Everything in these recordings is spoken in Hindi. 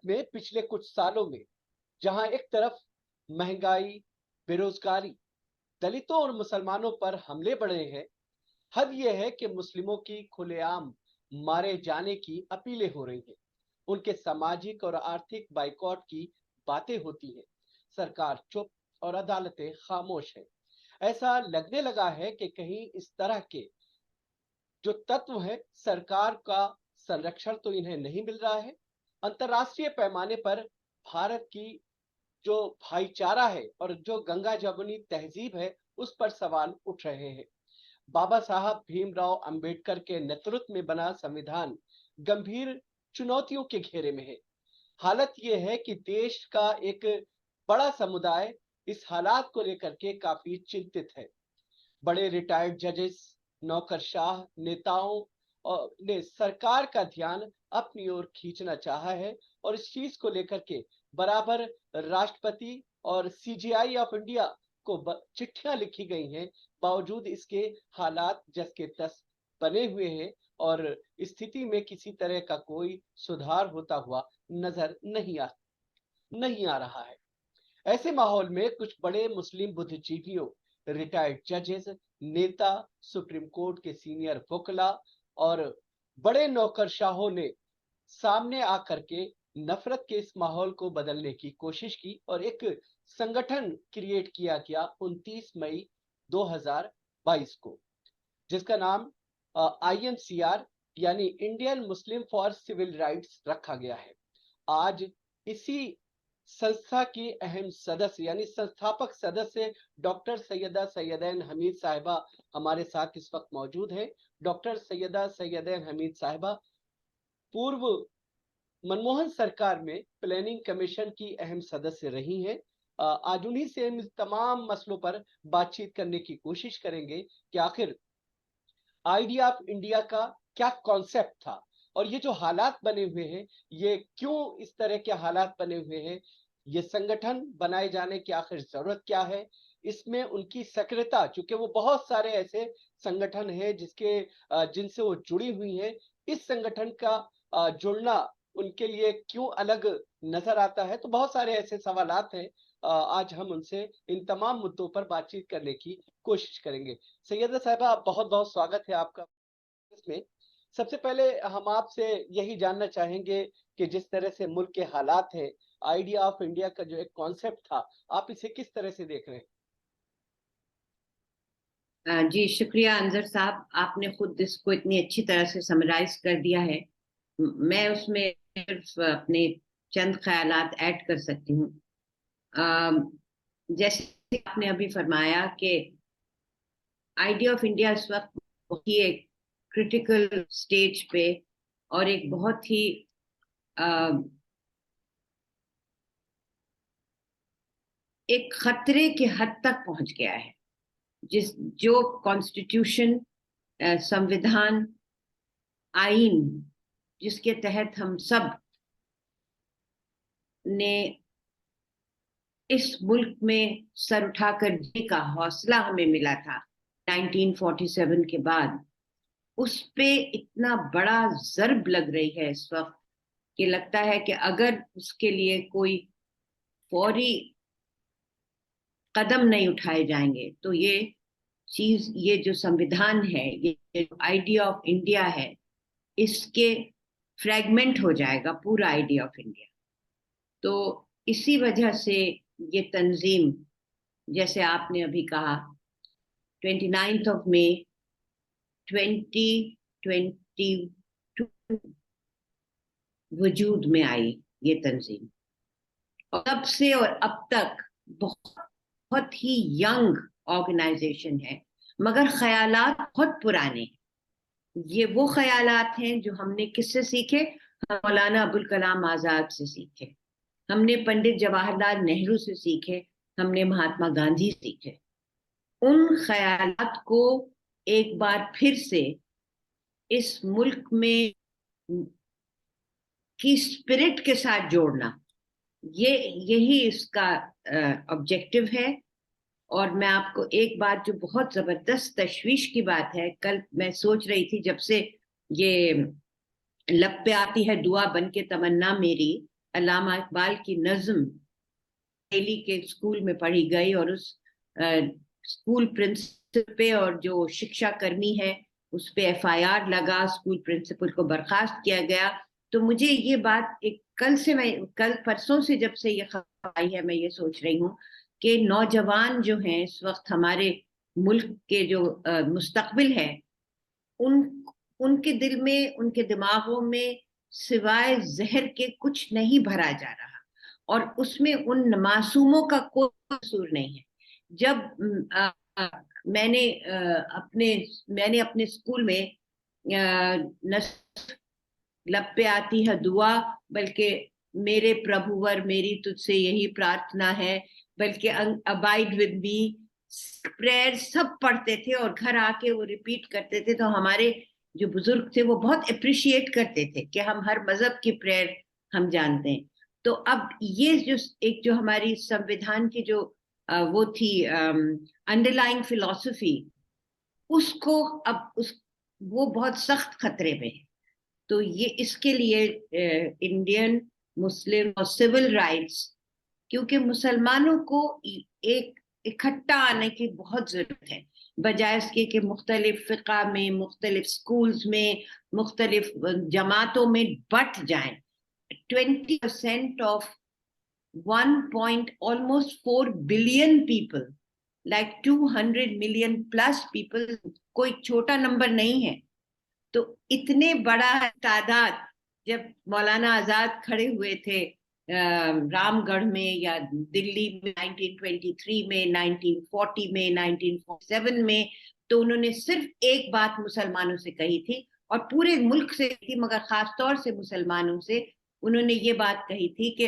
में पिछले कुछ सालों में जहां एक तरफ महंगाई, बेरोजगारी, दलितों और मुसलमानों पर हमले बढ़े हैं, हद यह है कि मुस्लिमों की खुलेआम मारे जाने की अपीलें हो रही हैं। उनके सामाजिक और आर्थिक बाइकॉट की बातें होती हैं। सरकार चुप और अदालतें खामोश हैं। ऐसा लगने लगा है कि कहीं इस तरह के जो तत्व है, सरकार का संरक्षण तो इन्हें नहीं मिल रहा है। अंतर्राष्ट्रीय पैमाने पर भारत की जो भाईचारा है और जो गंगा जमुनी तहजीब है, उस पर सवाल उठ रहे हैं। बाबा साहब भीमराव अंबेडकर के नेतृत्व में बना संविधान गंभीर चुनौतियों के घेरे में है। हालत यह है कि देश का एक बड़ा समुदाय इस हालात को लेकर के काफी चिंतित है। बड़े रिटायर्ड जजेस, नौकरशाह नेताओं और ने सरकार का ध्यान अपनी ओर खींचना चाहा है और इस चीज को लेकर के बराबर राष्ट्रपति और सीजीआई ऑफ इंडिया को चिट्ठियां लिखी गई हैं। बावजूद इसके हालात जस के तस बने हुए हैं और स्थिति में किसी तरह का कोई सुधार होता हुआ नजर नहीं आ रहा है। ऐसे माहौल में कुछ बड़े मुस्लिम बुद्धिजीवियों, रिटायर्ड जजेस, नेता, सुप्रीम कोर्ट के सीनियर वकीला और बड़े नौकरशाहों ने सामने आकर के नफरत के इस माहौल को बदलने की कोशिश की और एक संगठन क्रिएट किया गया 29 मई 2022 को, जिसका नाम IMCR यानी Indian Muslim for civil rights रखा गया है। आज इसी संस्था की अहम सदस्य यानी संस्थापक सदस्य डॉक्टर सैयदा सैयदैन हमीद साहिबा हमारे साथ इस वक्त मौजूद है। डॉक्टर सैयदा सैयदैन हमीद साहिबा पूर्व मनमोहन सरकार में प्लानिंग कमीशन की अहम सदस्य रही हैं। आज उन्हीं से हम तमाम मसलों पर बातचीत करने की कोशिश करेंगे कि आखिर आइडिया ऑफ इंडिया का क्या कॉन्सेप्ट था और ये जो हालात बने हुए हैं, ये क्यों इस तरह के हालात बने हुए हैं, ये संगठन बनाए जाने की आखिर जरूरत क्या है, इसमें उनकी सक्रियता, चूंकि वो बहुत सारे ऐसे संगठन हैं जिनसे वो जुड़ी हुई हैं, इस संगठन का जुड़ना उनके लिए क्यों अलग नजर आता है। तो बहुत सारे ऐसे सवालात हैं। आज हम उनसे इन तमाम मुद्दों पर बातचीत करने की कोशिश करेंगे। सैयदा साहिबा, बहुत बहुत स्वागत है आपका इसमें। सबसे पहले हम आपसे यही जानना चाहेंगे कि जिस तरह से मुल्क के हालात हैं, आइडिया ऑफ इंडिया का जो एक कॉन्सेप्ट था, आप इसे किस तरह से देख रहे हैं? जी शुक्रिया अंजर साहब, आपने खुद इसको इतनी अच्छी तरह से समराइज कर दिया है। मैं उसमें सिर्फ अपने चंद ख्यालात ऐड कर सकती हूँ। जैसे आपने अभी फरमाया कि आइडिया ऑफ इंडिया इस वक्त बहुत ही एक क्रिटिकल स्टेज पे और एक बहुत ही एक खतरे के हद तक पहुंच गया है। जो कॉन्स्टिट्यूशन, संविधान, आइन जिसके तहत हम सब ने इस मुल्क में सर उठाकर जीने का हौसला हमें मिला था 1947 के बाद, उस पे इतना बड़ा ज़र्ब लग रही है इस वक्त कि लगता है कि अगर उसके लिए कोई फौरी कदम नहीं उठाए जाएंगे तो ये जो संविधान है, ये आइडिया ऑफ इंडिया है, इसके फ्रैगमेंट हो जाएगा पूरा आइडिया ऑफ इंडिया। तो इसी वजह से ये तंजीम, जैसे आपने अभी कहा, 29 मई 2022 वजूद में आई ये तंजीम, और तब से और अब तक बहुत ही यंग ऑर्गेनाइजेशन है, मगर ख्यालात बहुत पुराने हैं। ये वो ख्यालात हैं जो हमने किससे सीखे? मौलाना अबुल कलाम आजाद से सीखे, हमने पंडित जवाहरलाल नेहरू से सीखे, हमने महात्मा गांधी से सीखे। उन ख्यालात को एक बार फिर से इस मुल्क में की स्पिरिट के साथ जोड़ना, यही इसका ऑब्जेक्टिव है। और मैं आपको एक बात जो बहुत जबरदस्त तशवीश की बात है, कल मैं सोच रही थी, जब से ये लब पे आती है दुआ बन के तमन्ना मेरी, अल्लामा इकबाल की नज्म दिल्ली के स्कूल में पढ़ी गई और उस स्कूल प्रिंसिपल पे और जो शिक्षा कर्मी है उस पे एफआईआर लगा, स्कूल प्रिंसिपल को बर्खास्त किया गया। तो मुझे ये बात एक कल परसों से जब से ये खबर आई है, मैं ये सोच रही हूँ कि नौजवान जो हैं इस वक्त हमारे मुल्क के जो मुस्तकबिल है, उन उनके दिल में, उनके दिमागों में सिवाय जहर के कुछ नहीं भरा जा रहा, और उसमें उन मासूमों का कोई कसूर नहीं है। जब मैंने मैंने अपने स्कूल में न लब पे आती है दुआ, बल्कि मेरे प्रभुवर मेरी तुझसे यही प्रार्थना है, बल्कि अबाइड विद मी प्रेयर सब पढ़ते थे और घर आके वो रिपीट करते थे। तो हमारे जो बुजुर्ग थे वो बहुत अप्रिशिएट करते थे कि हम हर मजहब की प्रेयर हम जानते हैं। तो अब ये जो हमारी संविधान की जो वो थी अंडरलाइंग फिलॉसफी, उसको अब वो बहुत सख्त खतरे में है। तो ये इसके लिए इंडियन मुस्लिम और सिविल राइट्स, क्योंकि मुसलमानों को एक इकट्ठा आने की बहुत जरूरत है, बजाय इसके कि मुख्तलिफ फिका में, मुख्तलिफ स्कूल्स में, मुख्तलिफ जमातों में बट जाएं। 20% of 1.4 billion people, like 200 million plus people, कोई छोटा नंबर नहीं है। तो इतने बड़ा तादाद, जब मौलाना आजाद खड़े हुए थे रामगढ़ में या दिल्ली में 1923 में, 1940 में, 1947 में, तो उन्होंने सिर्फ एक बात मुसलमानों से कही थी, और पूरे मुल्क से थी, मगर खास तौर से मुसलमानों से उन्होंने ये बात कही थी कि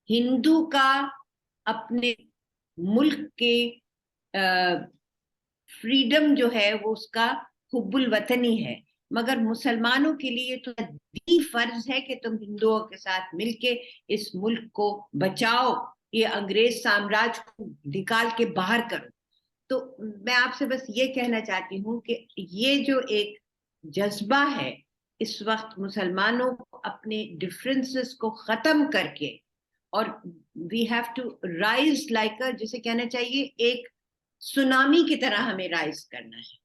हिंदू का अपने मुल्क के फ्रीडम जो है वो उसका हुब्बुल वतनी है, मगर मुसलमानों के लिए तो दीनी फर्ज है कि तुम हिंदुओं के साथ मिलके इस मुल्क को बचाओ, ये अंग्रेज साम्राज्य को निकाल के बाहर करो। तो मैं आपसे बस ये कहना चाहती हूँ कि ये जो एक जज्बा है इस वक्त मुसलमानों को अपने डिफरेंसेस को खत्म करके, और we have to rise like जिसे कहना चाहिए एक सुनामी की तरह हमें राइज करना है।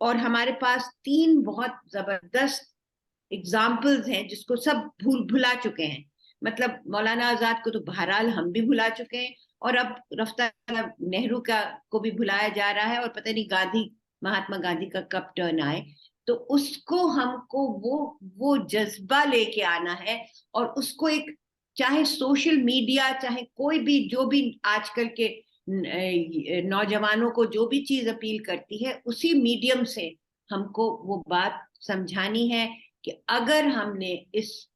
और हमारे पास 3 बहुत जबरदस्त एग्जाम्पल्स हैं जिसको सब भुला चुके हैं। मतलब मौलाना आजाद को तो बहरहाल हम भी भुला चुके हैं, और अब रफ्ता नेहरू का को भी भुलाया जा रहा है, और पता नहीं महात्मा गांधी का कब टर्न आए। तो उसको हमको वो जज्बा लेके आना है, और उसको एक, चाहे सोशल मीडिया, चाहे कोई भी जो भी आजकल के नौजवानों को जो भी चीज अपील करती है, उसी मीडियम से हमको वो बात समझानी है कि अगर हमने इस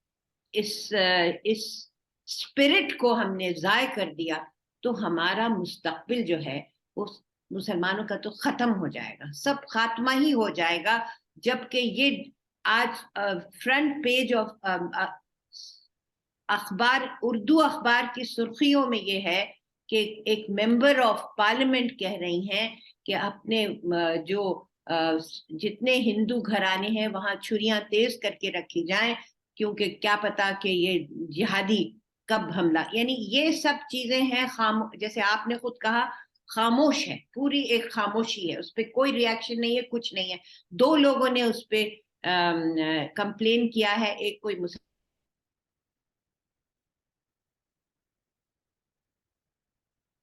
स्पिरिट को हमने जाय कर दिया तो हमारा मुस्तकबिल जो है वो मुसलमानों का तो खत्म हो जाएगा, सब खात्मा ही हो जाएगा। जबकि ये आज फ्रंट पेज ऑफ अखबार, उर्दू अखबार की सुर्खियों में ये है कि एक मेंबर ऑफ पार्लियामेंट कह रही हैं कि अपने जो जितने हिंदू घराने हैं वहां छुरियां तेज करके रखी जाएं, क्योंकि क्या पता कि ये जिहादी कब हमला, यानी ये सब चीजें हैं जैसे आपने खुद कहा, खामोश है, पूरी एक खामोशी है, उस पर कोई रिएक्शन नहीं है, कुछ नहीं है। 2 लोगों ने उस पर कंप्लेन किया है, एक कोई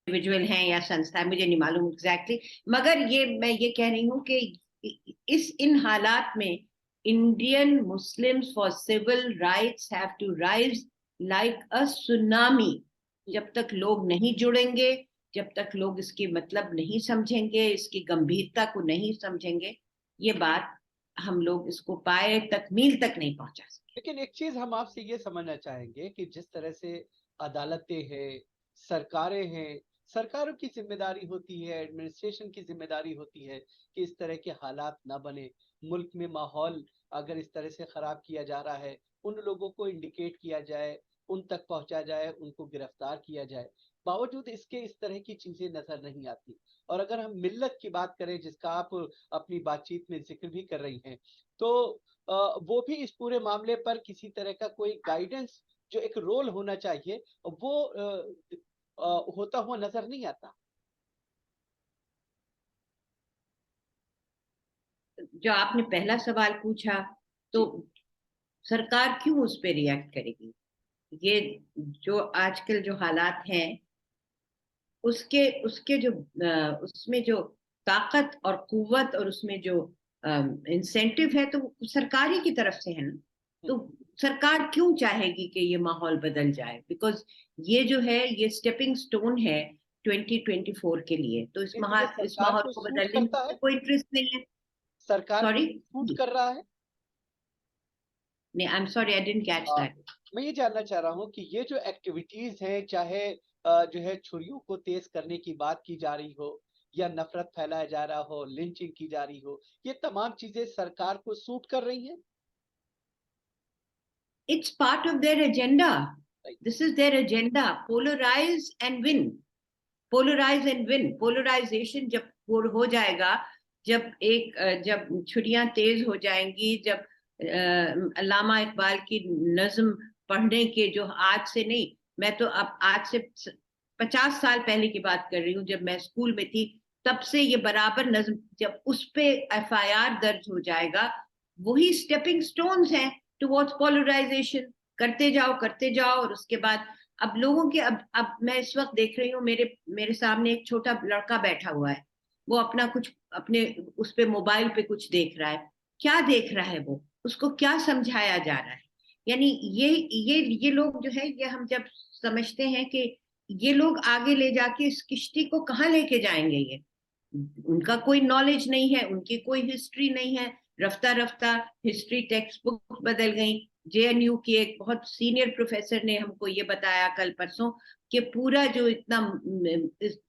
इंडिविजुअल हैं या संस्था है, मुझे नहीं मालूम एग्जैक्टली, मगर मैं ये कह रही हूँ कि इन हालात में Indian Muslims for civil rights have to rise like a tsunami. जब तक लोग नहीं जुड़ेंगे, जब तक लोग इसके मतलब नहीं समझेंगे, इसकी गंभीरता को नहीं समझेंगे, ये बात हम लोग इसको पाए तकमील तक नहीं पहुंचा सकते। लेकिन एक चीज हम आपसे ये समझना चाहेंगे कि जिस तरह से अदालतें हैं, सरकारें हैं, सरकारों की जिम्मेदारी होती है, एडमिनिस्ट्रेशन की जिम्मेदारी होती है कि इस तरह के हालात ना बने, मुल्क में माहौल अगर इस तरह से खराब किया जा रहा है, उन लोगों को इंडिकेट किया जाए, उन तक पहुंचा जाए, उनको गिरफ्तार किया जाए। बावजूद इसके इस तरह की चीजें नजर नहीं आती। और अगर हम मिल्लत की बात करें, जिसका आप अपनी बातचीत में जिक्र भी कर रही हैं, तो वो भी इस पूरे मामले पर किसी तरह का कोई गाइडेंस, जो एक रोल होना चाहिए, वो होता हुआ नजर नहीं आता। जो आपने पहला सवाल पूछा, तो जी। सरकार क्यों उस पे रिएक्ट करेगी? ये जो आजकल जो हालात हैं, उसके उसके जो उसमें जो ताकत और कुव्वत और उसमें जो इंसेंटिव है, तो वो सरकार ही की तरफ से है ना। हम्म। तो सरकार क्यों चाहेगी कि ये माहौल बदल जाए? बिकॉज ये जो है, ये स्टेपिंग स्टोन है 2024 के लिए। तो ये इस सरकार माहौल को को सूट बदलने में करता मुझे है? कोई इंटरेस्ट नहीं है। सरकार को सॉरी, सूट कर रहा है? नहीं, I am sorry, I didn't catch uh, that. मैं ये जानना चाह रहा हूँ कि ये जो एक्टिविटीज हैं, चाहे जो है छुरियों को तेज करने की बात की जा रही हो, या नफरत फैलाया जा रहा हो, लिंचिंग की जा रही हो, ये तमाम चीजें सरकार को सूट कर रही हैं? It's part of their agenda. Right. This is their agenda. Polarize and win. Polarize and win. Polarization जब हो जाएगा, जब छुरियां तेज हो जाएंगी, जब अल्लामा इकबाल की नज्म पढ़ने के जो आज से नहीं, मैं तो अब आज से 50 साल पहले की बात कर रही हूँ, जब मैं स्कूल में थी, तब से ये बराबर नज्म, जब उस पे एफआईआर दर्ज हो जाएगा, वही स्टेपिंग स्टोन्स हैं टुवर्ड्स पोलराइजेशन। करते जाओ और उसके बाद अब लोगों के, अब मैं इस वक्त देख रही हूँ, मेरे मेरे सामने एक छोटा लड़का बैठा हुआ है, वो अपना कुछ अपने उस पे मोबाइल पे कुछ देख रहा है। क्या देख रहा है वो? उसको क्या समझाया जा रहा है? यानी ये लोग जो है, ये हम जब समझते हैं कि ये लोग आगे ले जाके इस किश्ती को कहाँ लेके जाएंगे, ये उनका कोई नॉलेज नहीं है, उनकी कोई हिस्ट्री नहीं है। रफ्ता रफ्ता हिस्ट्री टेक्स्ट बुक बदल गई। जेएनयू की एक बहुत सीनियर प्रोफेसर ने हमको ये बताया कल परसों कि पूरा जो इतना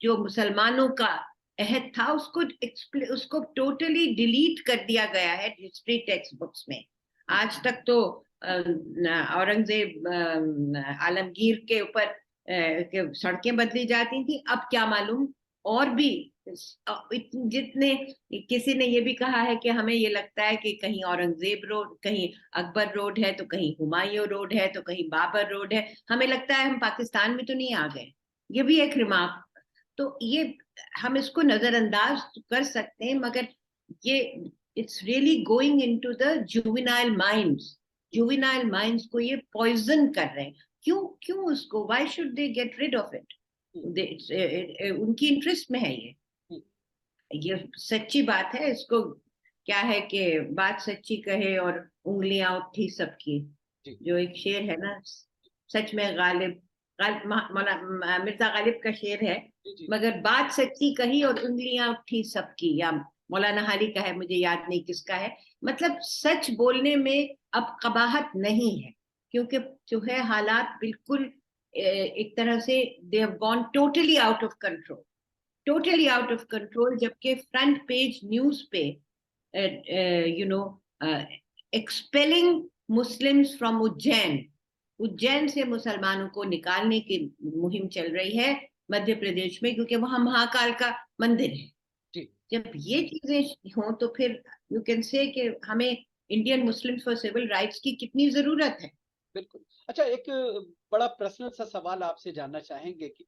जो मुसलमानों का अहद था, उसको टोटली डिलीट कर दिया गया है हिस्ट्री टेक्स्ट बुक्स में। आज तक तो औरंगजेब आलमगीर के ऊपर सड़कें बदली जाती थी, अब क्या मालूम और भी जितने, किसी ने ये भी कहा है कि हमें ये लगता है कि कहीं औरंगजेब रोड, कहीं अकबर रोड है, तो कहीं हुमायूं रोड है, तो कहीं बाबर रोड है। हमें लगता है हम पाकिस्तान में तो नहीं आ गए। ये भी एक रिमार्क। तो ये हम इसको नजरअंदाज कर सकते हैं, मगर ये it's really going into the juvenile minds. Juvenile minds को ये पॉइजन कर रहे हैं। क्यों क्यों उसको, why should they get rid of it? उनकी इंटरेस्ट में है ये सच्ची बात है। इसको क्या है कि बात सच्ची कहे और उंगलियां उठी सबकी, जी। जो एक शेर है ना, सच में गालिब, मिर्जा गालिब का शेर है। जी। जी। मगर बात सच्ची कही और उंगलियां उठी सबकी, या मौलाना हाली का है, मुझे याद नहीं किसका है। मतलब सच बोलने में अब कबाहत नहीं है, क्योंकि जो है हालात बिल्कुल एक तरह से they have gone totally out of control. Totally out of control. जबकि फ्रंट पेज न्यूज पे you know expelling Muslims from Ujjain, Ujjain से मुसलमानों को निकालने की मुहिम चल रही है मध्य प्रदेश में, क्योंकि वहां महाकाल का मंदिर है। जी। जब ये चीजें हों, तो फिर यू कैन से कि हमें Indian Muslims for civil rights की कितनी जरूरत है। बिल्कुल। अच्छा, एक बड़ा पर्सनल सा सवाल आपसे जानना चाहेंगे कि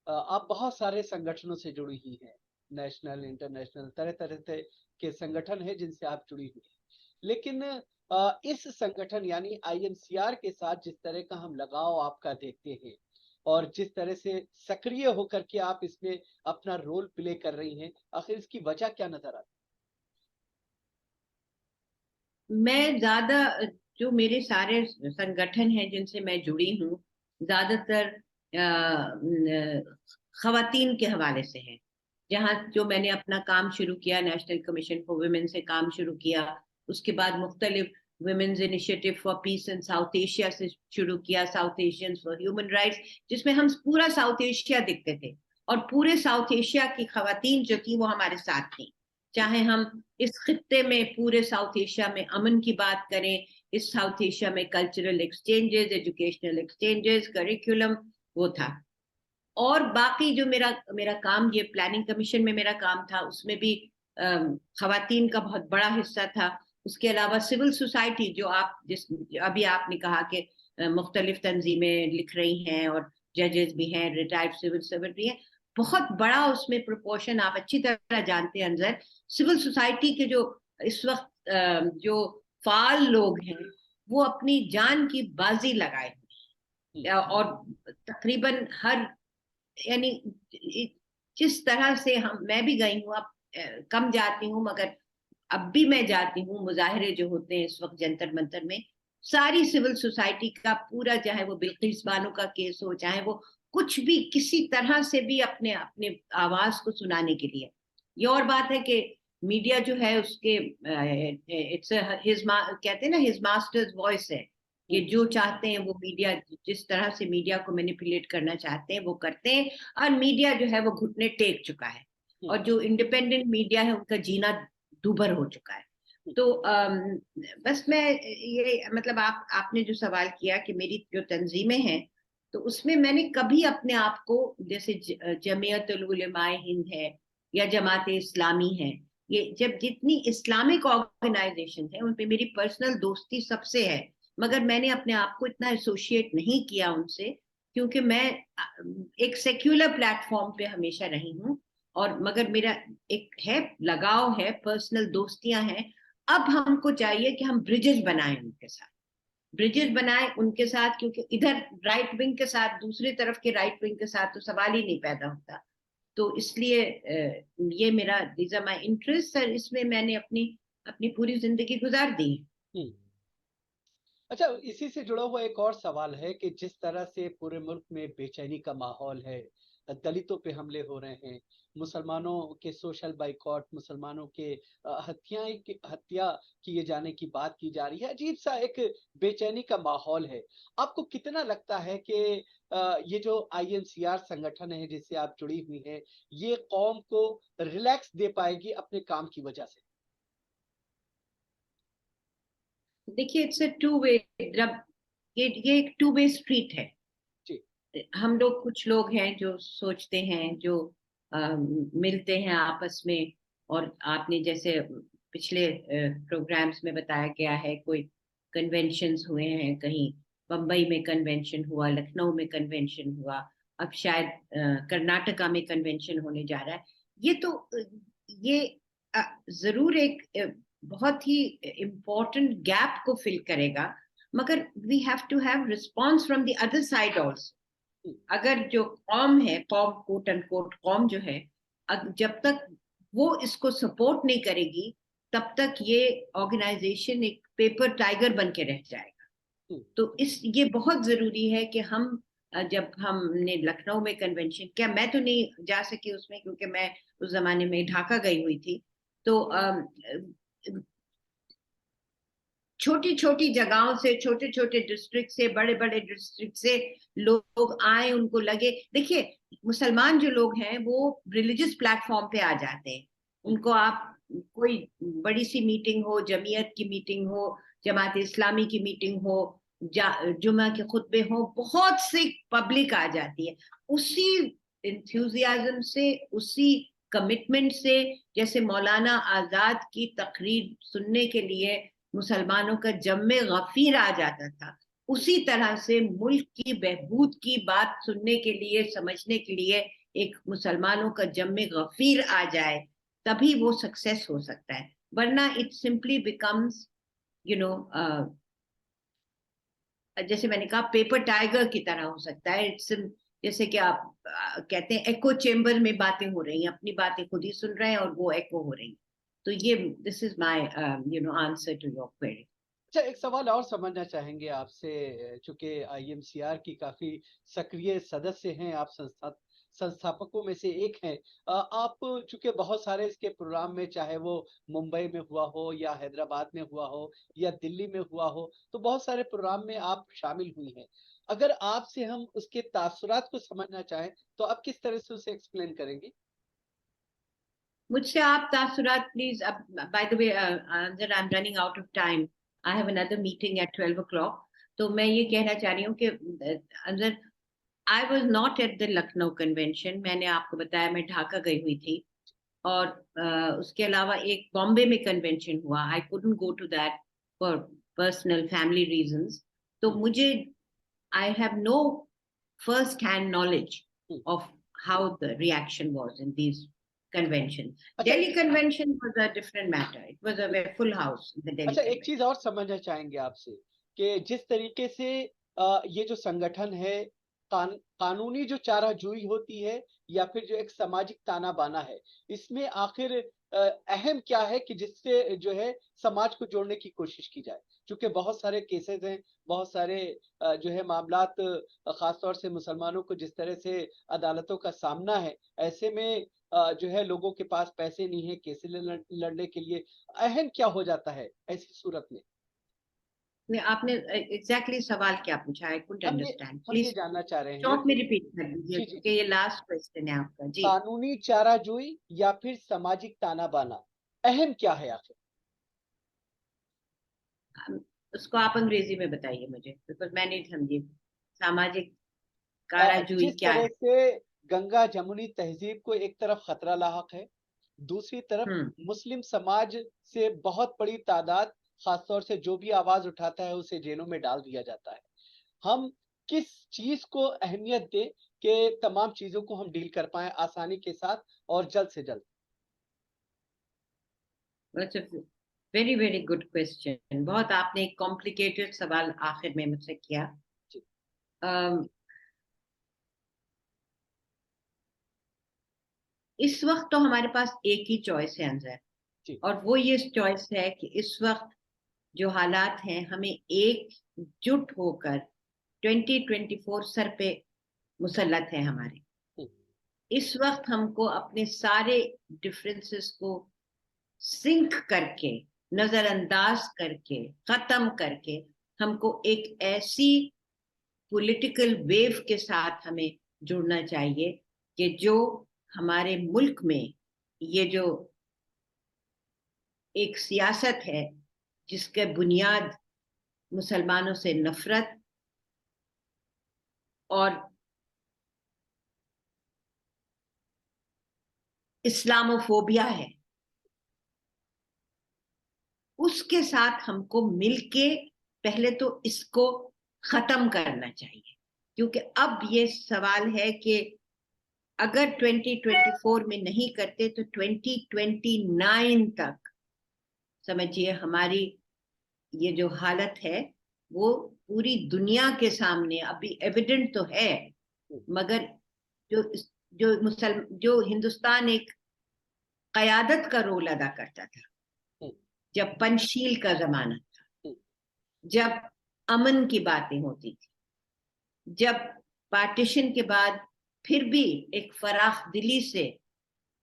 आप बहुत सारे संगठनों से जुड़ी हुई हैं, नेशनल, इंटरनेशनल, तरह तरह के संगठन हैं जिनसे आप जुड़ी हुई हैं। लेकिन इस संगठन यानी आईएनसीआर के साथ जिस तरह का हम लगाव आपका देखते हैं, और जिस तरह से सक्रिय होकर के आप इसमें अपना रोल प्ले कर रही हैं, आखिर इसकी वजह क्या नजर आती मैं ज्यादा, जो मेरे सारे संगठन हैं जिनसे मैं जुड़ी हूँ, ज्यादातर खवातीन के हवाले से है। जहाँ जो मैंने अपना काम शुरू किया, नेशनल कमीशन फॉर वुमेन से काम शुरू किया, उसके बाद मुख्तलिफ women's initiative for peace in South Asia से शुरू किया, South Asians for human rights, जिसमें हम पूरा साउथ एशिया दिखते थे, और पूरे साउथ एशिया की खवातीन जो थी वो हमारे साथ थी। चाहे हम इस खित्ते में, पूरे साउथ एशिया में अमन की बात करें, इस साउथ एशिया में cultural exchanges, educational exchanges, curriculum, वो था। और बाकी जो मेरा मेरा काम, ये प्लानिंग कमीशन में मेरा काम था, उसमें भी खवातीन का बहुत बड़ा हिस्सा था। उसके अलावा सिविल सोसाइटी, जो आप जिस अभी आपने कहा कि मुख्तलिफ तंजीमें लिख रही हैं और जजेस भी हैं, रिटायर्ड सिविल सर्वेंट भी हैं, बहुत बड़ा उसमें प्रोपोर्शन, आप अच्छी तरह जानते हैं अंजर, सिविल सोसाइटी के जो इस वक्त जो फाल लोग हैं वो अपनी जान की बाजी लगाए और तकरीबन हर, यानी जिस तरह से मैं भी गई हूँ, अब कम जाती हूँ मगर अब भी मैं जाती हूँ, मुजाहरे जो होते हैं इस वक्त जंतर मंतर में, सारी सिविल सोसाइटी का पूरा, चाहे वो बिल्किस बानो का केस हो, चाहे वो कुछ भी, किसी तरह से भी अपने अपने आवाज को सुनाने के लिए। ये और बात है कि मीडिया जो है उसके इट्स हिज, कहते हैं ना, हिज मास्टर्स वॉइस है, कि जो चाहते हैं वो मीडिया, जिस तरह से मीडिया को मैनिपुलेट करना चाहते हैं वो करते हैं, और मीडिया जो है वो घुटने टेक चुका है, और जो इंडिपेंडेंट मीडिया है उनका जीना दूभर हो चुका है। तो बस मैं ये, मतलब आपने जो सवाल किया कि मेरी जो तंजीमें हैं, तो उसमें मैंने कभी अपने आप को, जैसे जमीयत उलमाए हिंद है या जमात इस्लामी है, ये जब जितनी इस्लामिक ऑर्गेनाइजेशन है उन पे मेरी पर्सनल दोस्ती सबसे है, मगर मैंने अपने आप को इतना एसोसिएट नहीं किया उनसे, क्योंकि मैं एक सेक्युलर प्लेटफॉर्म पे हमेशा रही हूँ, और मगर मेरा एक है लगाव है, पर्सनल दोस्तियां हैं। अब हमको चाहिए कि हम ब्रिजेस बनाएं उनके साथ, ब्रिजेस बनाएं उनके साथ, क्योंकि इधर राइट विंग के साथ, दूसरी तरफ के राइट विंग के साथ तो सवाल ही नहीं पैदा होता। तो इसलिए ये मेरा, दीज आर माय इंटरेस्ट, और इसमें मैंने अपनी अपनी पूरी जिंदगी गुजार दी। अच्छा, इसी से जुड़ा हुआ एक और सवाल है कि जिस तरह से पूरे मुल्क में बेचैनी का माहौल है, दलितों पे हमले हो रहे हैं, मुसलमानों के सोशल बाइकॉट, मुसलमानों के हत्या किए जाने की बात की जा रही है, अजीब सा एक बेचैनी का माहौल है। आपको कितना लगता है कि ये जो INCR संगठन है जिससे आप जुड़ी हुई हैं, ये कौम को रिलैक्स दे पाएगी अपने काम की वजह से? देखिए, इट्स अ टू वे, ये एक टू वे स्ट्रीट है। जी। हम लोग, कुछ लोग हैं जो सोचते हैं, जो मिलते हैं आपस में, और आपने जैसे पिछले प्रोग्राम्स में बताया गया है, कोई कन्वेंशंस हुए हैं, कहीं बम्बई में कन्वेंशन हुआ, लखनऊ में कन्वेंशन हुआ, अब शायद कर्नाटका में कन्वेंशन होने जा रहा है। ये तो ये जरूर एक बहुत ही इम्पोर्टेंट गैप को फिल करेगा, मगर we have to have response from the other side also. अगर जो कौम है, कौम कोट एंड कोट कौम जो है, जब तक वो इसको सपोर्ट नहीं करेगी, तब तक ये ऑर्गेनाइजेशन एक पेपर टाइगर बन के रह जाएगा। तो ये बहुत जरूरी है कि हम, जब हमने लखनऊ में कन्वेंशन किया, मैं तो नहीं जा सकी उसमें क्योंकि मैं उस जमाने में ढाका गई हुई थी, तो छोटी छोटी जगहों से, छोटे छोटे डिस्ट्रिक्ट से, बड़े बड़े डिस्ट्रिक्ट से लोग आए, उनको लगे, देखिए मुसलमान जो लोग हैं वो रिलीजियस प्लेटफॉर्म पे आ जाते हैं, उनको आप कोई बड़ी सी मीटिंग हो, जमीयत की मीटिंग हो, जमात इस्लामी की मीटिंग हो, जुमा के खुतबे हो, बहुत सी पब्लिक आ जाती है, उसी इंथ्यूजियाज्म से, उसी कमिटमेंट से, जैसे मौलाना आजाद की तकरीर सुनने के लिए मुसलमानों का जम्मे गफीर आ जाता था, उसी तरह से मुल्क की बहबूद की बात सुनने के लिए, समझने के लिए एक मुसलमानों का जम्मे गफीर आ जाए, तभी वो सक्सेस हो सकता है, वरना it simply becomes, you know, जैसे मैंने कहा, पेपर टाइगर की तरह हो सकता है। इट्स जैसे कि आप कहते हैं एको चेम्बर में बातें हो रही हैं, अपनी बातें खुद ही सुन रहे हैं और वो एको हो रही हैं। तो ये, this is my answer to your query. अच्छा, एक सवाल और समझना चाहेंगे आपसे, चूंकि IMCR की काफी सक्रिय सदस्य हैं आप, संस्थापकों में से एक हैं। आप चूंकि बहुत सारे इसके प्रोग्राम में, चाहे वो मुंबई में हुआ हो या हैदराबाद में हुआ हो या दिल्ली में हुआ हो, तो बहुत सारे प्रोग्राम में आप शामिल हुई हैं। अगर आपसे हम उसके तासुरात को समझना चाहें तो आप किस तरह से उसे एक्सप्लेन करेंगी? मुझसे आप तासुरात प्लीज, अब by the way I am running out of time, I have another meeting at 12 o'clock, तो मैं ये कहना चाह रही हूँ कि अंदर I was not at the Lucknow convention, मैंने आपको बताया मैं ढाका गई हुई थी, और उसके अलावा एक बॉम्बे में कन्वेंशन हुआ, I couldn't go to that for personal family reasons. तो हम्म, मुझे, I have no first hand knowledge hmm. Of how the reaction was in these convention. अच्छा, Delhi convention was a different matter, it was a full house the Delhi अच्छा, एक चीज कन्वेंशन। और समझना चाहेंगे आपसे कि जिस तरीके से ये जो संगठन है, कानूनी जो चाराजोई होती है या फिर जो एक सामाजिक ताना बाना है, इसमें आखिर अहम क्या है कि जिससे जो है समाज को जोड़ने की कोशिश की जाए? क्योंकि बहुत सारे केसेस हैं, बहुत सारे जो है मामलात, खासतौर से मुसलमानों को जिस तरह से अदालतों का सामना है, ऐसे में जो है लोगों के पास पैसे नहीं है केसेस लड़ने के लिए। अहम क्या हो जाता है ऐसी सूरत में? ने आपने एग्जैक्टली सवाल क्या पूछा? आई कुडंट हम ये अंडरस्टैंड, हम ये प्लीज जानना चाह रहे हैं शॉर्ट में कि रिपीट कर दीजिए, जी, जी, क्योंकि जी। ये लास्ट क्वेश्चन है आपका जी। कानूनी चाराजोई या फिर सामाजिक ताना बाना, अहम क्या है आखिर? उसको आप अंग्रेजी में बताइए मुझे, बिकॉज मैं नहीं समझी। सामाजिक काराजूई जिस क्या तरह है? से गंगा जमुनी तहजीब को एक तरफ खतरा लाहक है, दूसरी तरफ हम्म। मुस्लिम समाज से बहुत बड़ी तादाद, खासतौर से जो भी आवाज उठाता है उसे जेलों में डाल दिया जाता है। हम किस चीज को अहमियत दें कि तमाम चीजों को हम डील कर पाएं आसानी के साथ और जल्द से जल्द? वेरी वेरी गुड क्वेश्चन, बहुत आपने एक कॉम्प्लिकेटेड सवाल आखिर में मुझसे किया। जी, अम, इस वक्त तो हमारे पास एक ही चॉइस है अंजर, जी, और वो ये चॉइस है कि इस वक्त जो हालात हैं, हमें एकजुट होकर 2024 सर पे मुसल्लत है हमारे। हम्म, इस वक्त हमको अपने सारे डिफरेंसेस को सिंक करके, नजरअंदाज करके, खत्म करके, हमको एक ऐसी पॉलिटिकल वेव के साथ हमें जुड़ना चाहिए कि जो हमारे मुल्क में ये जो एक सियासत है जिसके बुनियाद मुसलमानों से नफरत और इस्लामोफोबिया है, उसके साथ हमको मिलके पहले तो इसको खत्म करना चाहिए। क्योंकि अब ये सवाल है कि अगर 2024 में नहीं करते तो 2029 तक समझिए हमारी ये जो हालत है वो पूरी दुनिया के सामने अभी एविडेंट तो है, हम्म, मगर जो जो हिंदुस्तान एक कयादत का रोल अदा करता था, हम्म, जब पंचशील का जमाना, हम्म, जब अमन की बातें होती थी, जब पार्टीशन के बाद फिर भी एक फराख दिली से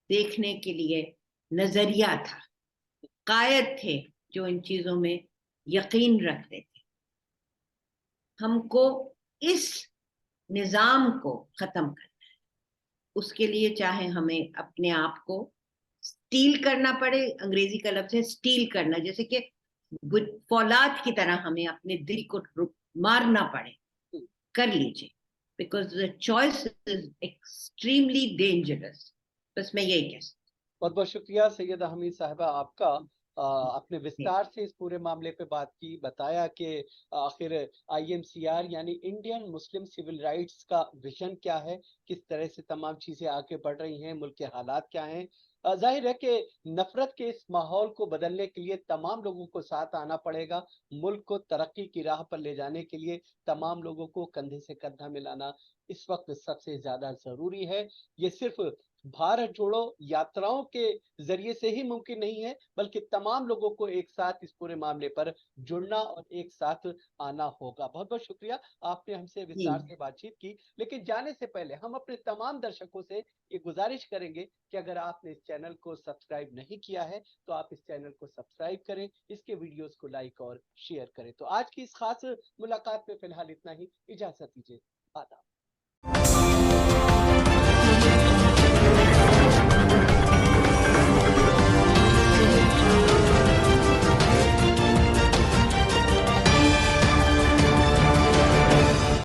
देखने के लिए नजरिया था, कायद थे जो इन चीजों में यकीन रखते थे, हमको इस निजाम को खत्म करना है। उसके लिए चाहे हमें अपने आप को स्टील करना पड़े, अंग्रेजी का लफ्ज है स्टील करना, जैसे कि फौलाद की तरह हमें अपने दिल को मारना पड़े, हम्म। कर लीजिए, because the choice is extremely dangerous. बस मैं यही कह सकती बहुत बहुत शुक्रिया सैयदा हमीद साहिबा आपका। आपने हूँ। विस्तार से इस पूरे मामले पे बात की, बताया कि आखिर आईएमसीआर यानी इंडियन मुस्लिम सिविल राइट्स का विजन क्या है, किस तरह से तमाम चीजें आगे बढ़ रही हैं, मुल्क के हालात क्या हैं। जाहिर है कि नफरत के इस माहौल को बदलने के लिए तमाम लोगों को साथ आना पड़ेगा। मुल्क को तरक्की की राह पर ले जाने के लिए तमाम लोगों को कंधे से कंधा मिलाना इस वक्त सबसे ज्यादा जरूरी है। ये सिर्फ भारत जोड़ो यात्राओं के जरिए से ही मुमकिन नहीं है, बल्कि तमाम लोगों को एक साथ इस पूरे मामले पर जुड़ना और एक साथ आना होगा। बहुत बहुत शुक्रिया, आपने हमसे जी विस्तार से बातचीत की। लेकिन जाने से पहले हम अपने तमाम दर्शकों से ये गुजारिश करेंगे कि अगर आपने इस चैनल को सब्सक्राइब नहीं किया है तो आप इस चैनल को सब्सक्राइब करें, इसके वीडियोस को लाइक और शेयर करें। तो आज की इस खास मुलाकात में फिलहाल इतना ही, इजाजत दीजिए, आदाब।